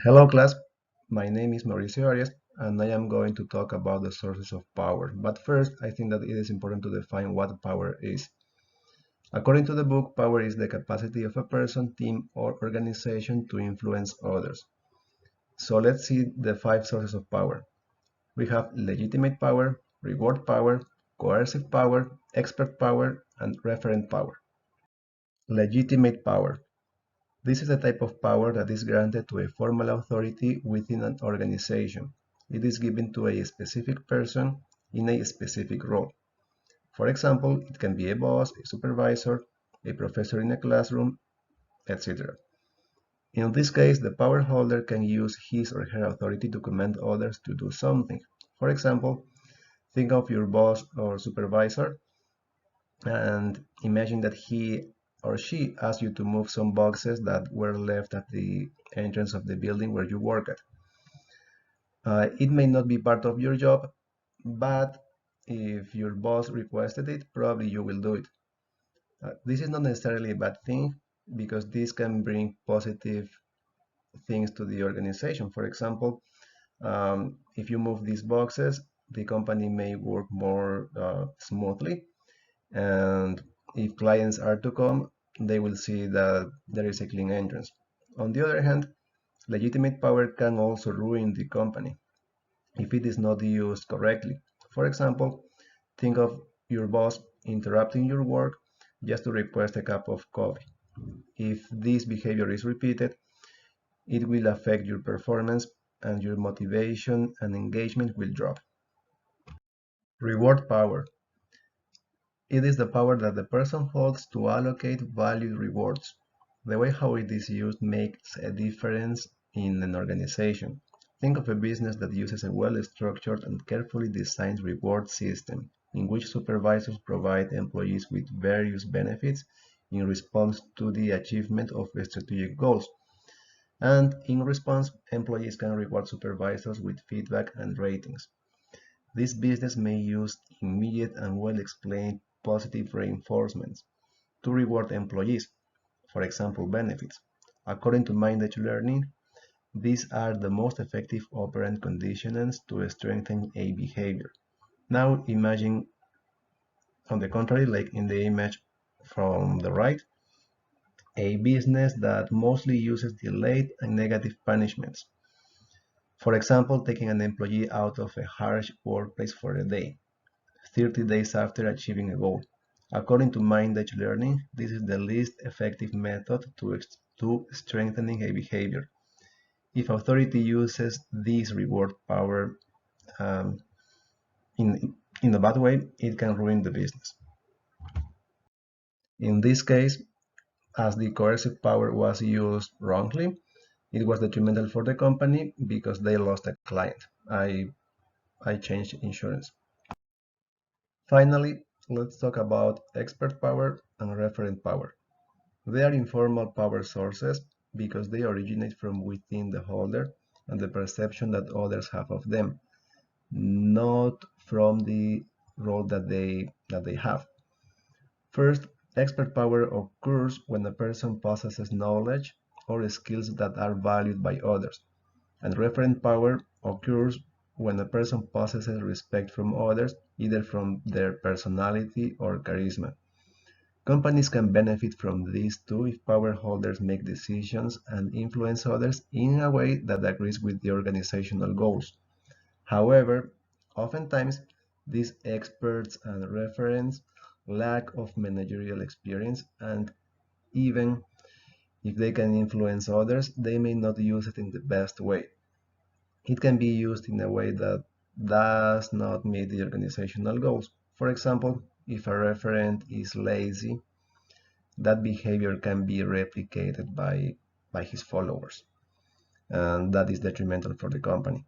Hello class, my name is Arias and I am going to talk about the sources of power. But first, I think that it is important to define what power is. According to the book, power is the capacity of a person, team, or organization to influence others. So let's see the five sources of power. We have legitimate power, reward power, coercive power, expert power, and referent power. Legitimate power. This is the type of power that is granted to a formal authority within an organization. It is given to a specific person in a specific role. For example, it can be a boss, a supervisor, a professor in a classroom, etc. In this case, the power holder can use his or her authority to command others to do something. For example, think of your boss or supervisor and imagine that he or she asks you to move some boxes that were left at the entrance of the building where you work at. It may not be part of your job, but if your boss requested it, probably you will do it. This is not necessarily a bad thing because this can bring positive things to the organization. For example, if you move these boxes, the company may work more smoothly. And if clients are to come, they will see that there is a clean entrance. On the other hand, legitimate power can also ruin the company if it is not used correctly. For example, think of your boss interrupting your work just to request a cup of coffee. If this behavior is repeated, it will affect your performance and your motivation and engagement will drop. Reward power. It is the power that the person holds to allocate valued rewards. The way how it is used makes a difference in an organization. Think of a business that uses a well-structured and carefully designed reward system, in which supervisors provide employees with various benefits in response to the achievement of strategic goals. And in response, employees can reward supervisors with feedback and ratings. This business may use immediate and well-explained positive reinforcements to reward employees, for example, benefits. According to Minded Learning, these are the most effective operant conditionings to strengthen a behavior. Now imagine, on the contrary, like in the image from the right, a business that mostly uses delayed and negative punishments. For example, taking an employee out of a harsh workplace for a day, 30 days after achieving a goal. According to Mind-Edge Learning, this is the least effective method to strengthening a behavior. If authority uses this reward power um, in a bad way, it can ruin the business. In this case, as the coercive power was used wrongly, it was detrimental for the company because they lost a client. I changed insurance. Finally, let's talk about expert power and referent power. They are informal power sources because they originate from within the holder and the perception that others have of them, not from the role that they have. First, expert power occurs when a person possesses knowledge or skills that are valued by others, and referent power occurs when a person possesses respect from others, either from their personality or charisma. Companies can benefit from these too if power holders make decisions and influence others in a way that agrees with the organizational goals. However, oftentimes these experts and referents lack of managerial experience, and even if they can influence others, they may not use it in the best way. It can be used in a way that does not meet the organizational goals. For example, if a referent is lazy, that behavior can be replicated by his followers, and that is detrimental for the company.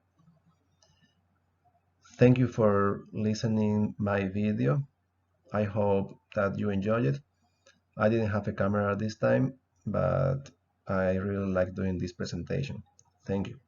Thank you for listening my video. I hope that you enjoyed it. I didn't have a camera this time, but I really like doing this presentation. Thank you.